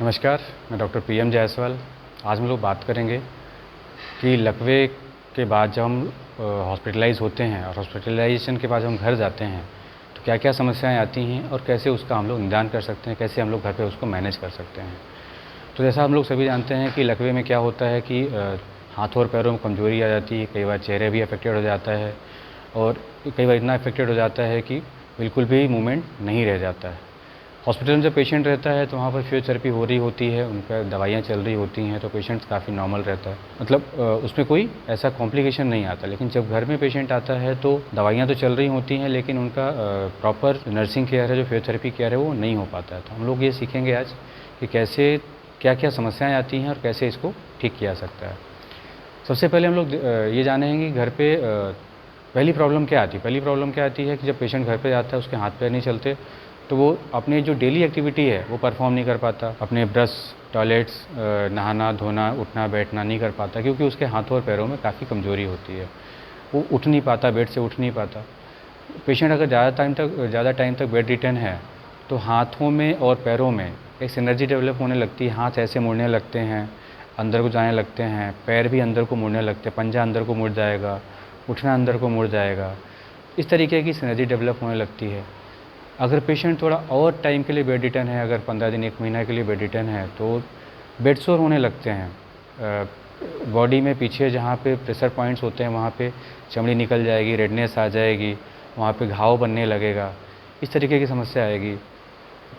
नमस्कार, मैं doctor PM Jaiswal. आज हम लोग बात करेंगे कि लकवे के बाद जब हम हॉस्पिटलाइज़ होते हैं और हॉस्पिटलाइजेशन के बाद जब हम घर जाते हैं तो क्या-क्या समस्याएं आती हैं और कैसे उसका हम लोग निदान कर सकते हैं, कैसे हम लोग घर पे उसको मैनेज कर सकते हैं। तो जैसा हम लोग सभी जानते हैं कि लकवे में क्या होता है कि हाथों और पैरों में कमज़ोरी आ जाती है, कई बार चेहरे भी अफेक्टेड हो जाता है और कई बार इतना अफेक्टेड हो जाता है कि बिल्कुल भी मूवमेंट नहीं रह जाता है। हॉस्पिटल में जब पेशेंट रहता है तो वहाँ पर फिजियोथेरेपी हो रही होती है, उनका दवाइयाँ चल रही होती हैं, तो पेशेंट काफ़ी नॉर्मल रहता है, मतलब उसमें कोई ऐसा कॉम्प्लिकेशन नहीं आता। लेकिन जब घर में पेशेंट आता है तो दवाइयाँ तो चल रही होती हैं, लेकिन उनका प्रॉपर नर्सिंग केयर है, जो फिजियोथेरेपी केयर है, वो नहीं हो पाता है। तो हम लोग ये सीखेंगे आज कि कैसे क्या क्या समस्याएँ आती हैं और कैसे इसको ठीक किया जा सकता है। सबसे पहले हम लोग ये जानेंगे कि घर पे पहली प्रॉब्लम क्या आती है। पहली प्रॉब्लम क्या आती है कि जब पेशेंट घर पे आता है, उसके हाथ पैर नहीं चलते, तो वो अपनी जो डेली एक्टिविटी है वो परफॉर्म नहीं कर पाता। अपने ब्रश, टॉयलेट्स, नहाना धोना, उठना बैठना नहीं कर पाता, क्योंकि उसके हाथों और पैरों में काफ़ी कमज़ोरी होती है। वो उठ नहीं पाता, बेड से उठ नहीं पाता। पेशेंट अगर ज़्यादा टाइम तक बेड रिटर्न है तो हाथों में और पैरों में एक सिनर्जी डेवलप होने लगती है। हाथ ऐसे मुड़ने लगते हैं, अंदर को जाने लगते हैं, पैर भी अंदर को मुड़ने लगते हैं, पंजा अंदर को मुड़ जाएगा, उठना अंदर को मुड़ जाएगा। इस तरीके की सिनर्जी डेवलप होने लगती है। अगर पेशेंट थोड़ा और टाइम के लिए बेड रिटर्न है, अगर 15 दिन 1 महीना के लिए बेड रिटर्न है, तो बेड सोर होने लगते हैं। बॉडी में पीछे जहाँ पे प्रेशर पॉइंट्स होते हैं वहाँ पे चमड़ी निकल जाएगी, रेडनेस आ जाएगी, वहाँ पे घाव बनने लगेगा, इस तरीके की समस्या आएगी।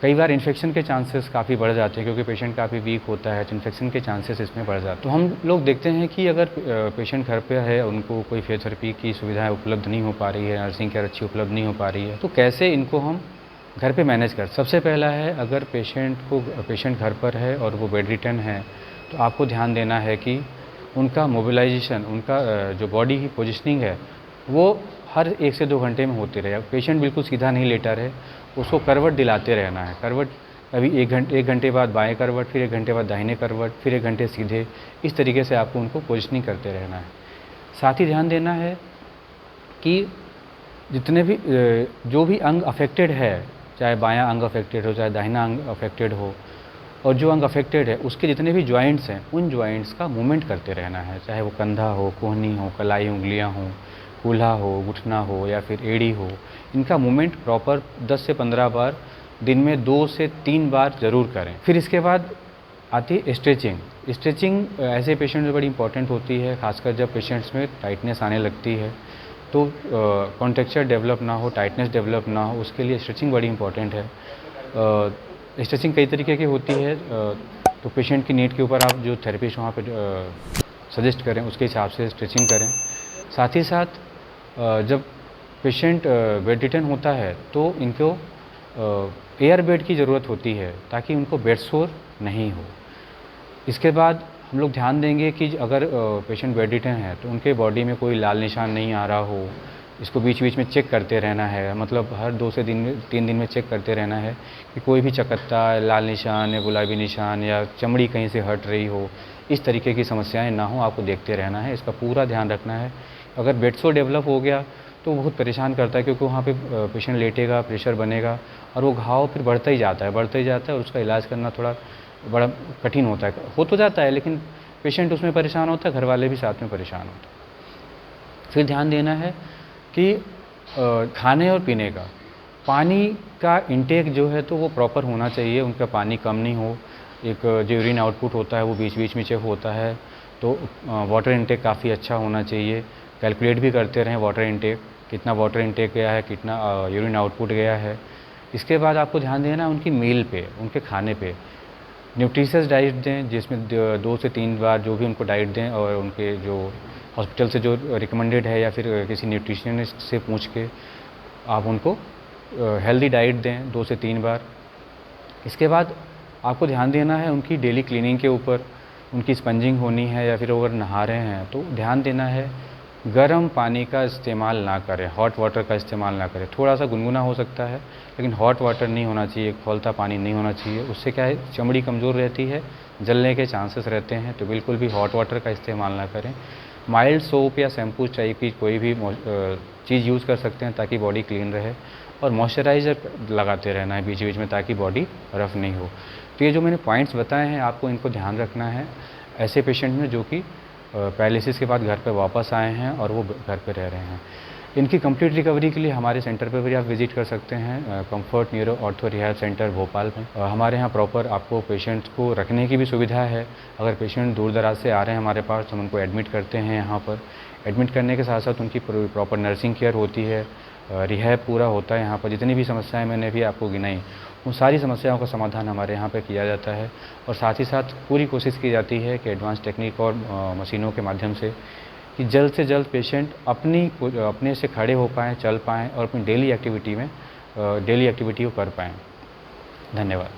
कई बार इन्फेक्शन के चांसेस काफ़ी बढ़ जाते हैं, क्योंकि पेशेंट काफ़ी वीक होता है, तो इन्फेक्शन के चांसेस इसमें बढ़ जाते हैं। तो हम लोग देखते हैं कि अगर पेशेंट घर पे है, उनको कोई फिजियोथेरेपी की सुविधाएं उपलब्ध नहीं हो पा रही है, नर्सिंग केयर अच्छी उपलब्ध नहीं हो पा रही है, तो कैसे इनको हम घर पे मैनेज कर। सबसे पहला है, अगर पेशेंट घर पर है और वो बेड रिटर्न है, तो आपको ध्यान देना है कि उनका मोबिलाइजेशन, उनका जो बॉडी की पोजिशनिंग है, वो हर 1 से 2 घंटे में होते रहे। पेशेंट बिल्कुल सीधा नहीं लेटा रहे, उसको करवट दिलाते रहना है। करवट अभी 1 घंटे बाद बाएं करवट, फिर 1 घंटे बाद दाहिने करवट, फिर 1 घंटे सीधे, इस तरीके से आपको उनको पोजिशनिंग करते रहना है। साथ ही ध्यान देना है कि जितने भी जो भी अंग अफेक्टेड है, चाहे बायां अंग अफेक्टेड हो, चाहे दाहिना अंग अफेक्टेड हो, और जो अंग अफेक्टेड है उसके जितने भी जॉइंट्स हैं, उन जॉइंट्स का मूवमेंट करते रहना है। चाहे वो कंधा हो, कोहनी हो, कलाई उंगलियां हो, कूल्हा हो, घुटना हो या फिर एड़ी हो, इनका मूवमेंट प्रॉपर 10 से 15 बार दिन में 2 से 3 बार ज़रूर करें। फिर इसके बाद आती है स्ट्रेचिंग। स्ट्रेचिंग ऐसे पेशेंट में बड़ी इंपॉर्टेंट होती है, खासकर जब पेशेंट्स में टाइटनेस आने लगती है, तो कॉन्ट्रेक्चर डेवलप ना हो, टाइटनेस डेवलप ना हो, उसके लिए स्ट्रेचिंग बड़ी इंपॉर्टेंट है। स्ट्रेचिंग कई तरीके की होती है, तो पेशेंट की नीड के ऊपर आप जो थेरेपिस्ट वहाँ पे सजेस्ट करें, उसके हिसाब से स्ट्रेचिंग करें। साथ ही साथ जब पेशेंट बेड रिटर्न होता है तो इनको एयर बेड की ज़रूरत होती है, ताकि उनको बेड सोर नहीं हो। इसके बाद हम लोग ध्यान देंगे कि अगर पेशेंट बेड रिटर्न है तो उनके बॉडी में कोई लाल निशान नहीं आ रहा हो, इसको बीच बीच में चेक करते रहना है। मतलब हर 2 से 3 दिन में चेक करते रहना है कि कोई भी चकत्ता, लाल निशान या गुलाबी निशान या चमड़ी कहीं से हट रही हो, इस तरीके की समस्याएं ना हो, आपको देखते रहना है। इसका पूरा ध्यान रखना है। अगर बेड सोर डेवलप हो गया तो बहुत परेशान करता है, क्योंकि वहाँ पे पेशेंट लेटेगा, प्रेशर बनेगा और वो घाव फिर बढ़ता ही जाता है और उसका इलाज करना थोड़ा बड़ा कठिन होता है। हो तो जाता है, लेकिन पेशेंट उसमें परेशान होता है, घर वाले भी साथ में परेशान होते हैं। फिर ध्यान देना है कि खाने और पीने का, पानी का इंटेक जो है तो वो प्रॉपर होना चाहिए, उनका पानी कम नहीं हो। एक जो यूरिन आउटपुट होता है वो बीच बीच में चेक होता है, तो वाटर इंटेक काफ़ी अच्छा होना चाहिए। कैलकुलेट भी करते रहें वाटर इंटेक, कितना वाटर इंटेक गया है, कितना यूरिन आउटपुट गया है। इसके बाद आपको ध्यान देना है उनकी मील पे, उनके खाने पे। न्यूट्रिशियस डाइट दें, जिसमें 2 से 3 बार जो भी उनको डाइट दें, और उनके जो हॉस्पिटल से जो रिकमेंडेड है या फिर किसी न्यूट्रिशनिस्ट से पूछ के आप उनको हेल्दी डाइट दें 2 से 3 बार। इसके बाद आपको ध्यान देना है उनकी डेली क्लीनिंग के ऊपर। उनकी स्पंजिंग होनी है या फिर अगर नहा रहे हैं तो ध्यान देना है गर्म पानी का इस्तेमाल ना करें, हॉट वाटर का इस्तेमाल ना करें। थोड़ा सा गुनगुना हो सकता है, लेकिन हॉट वाटर नहीं होना चाहिए, खौलता पानी नहीं होना चाहिए। उससे क्या है, चमड़ी कमज़ोर रहती है, जलने के चांसेस रहते हैं, तो बिल्कुल भी हॉट वाटर का इस्तेमाल ना करें। माइल्ड सोप या शैम्पू टाइप की कोई भी चीज़ यूज़ कर सकते हैं ताकि बॉडी क्लीन रहे। और मॉइस्चराइज़र लगाते रहना है बीच बीच में, ताकि बॉडी रफ़ नहीं हो। तो ये जो मैंने पॉइंट्स बताए हैं, आपको इनको ध्यान रखना है ऐसे पेशेंट में जो कि पैरालिसिस के बाद घर पे वापस आए हैं और वो घर पे रह रहे हैं। इनकी कंप्लीट रिकवरी के लिए हमारे सेंटर पे भी आप विज़िट कर सकते हैं, comfort neuro ortho rehab centre Bhopal में। हमारे यहाँ प्रॉपर आपको पेशेंट्स को रखने की भी सुविधा है। अगर पेशेंट दूर दराज से आ रहे हैं हमारे पास, तो हम उनको एडमिट करते हैं यहाँ पर। एडमिट करने के साथ साथ उनकी प्रॉपर नर्सिंग केयर होती है, रिहैब पूरा होता है यहाँ पर। जितनी भी समस्याएं मैंने भी आपको गिनाई, उन सारी समस्याओं का समाधान हमारे यहाँ पे किया जाता है। और साथ ही साथ पूरी कोशिश की जाती है कि एडवांस टेक्निक और मशीनों के माध्यम से कि जल्द से जल्द पेशेंट अपने से खड़े हो पाएँ, चल पाएँ और अपनी डेली एक्टिविटी को कर पाएँ। धन्यवाद।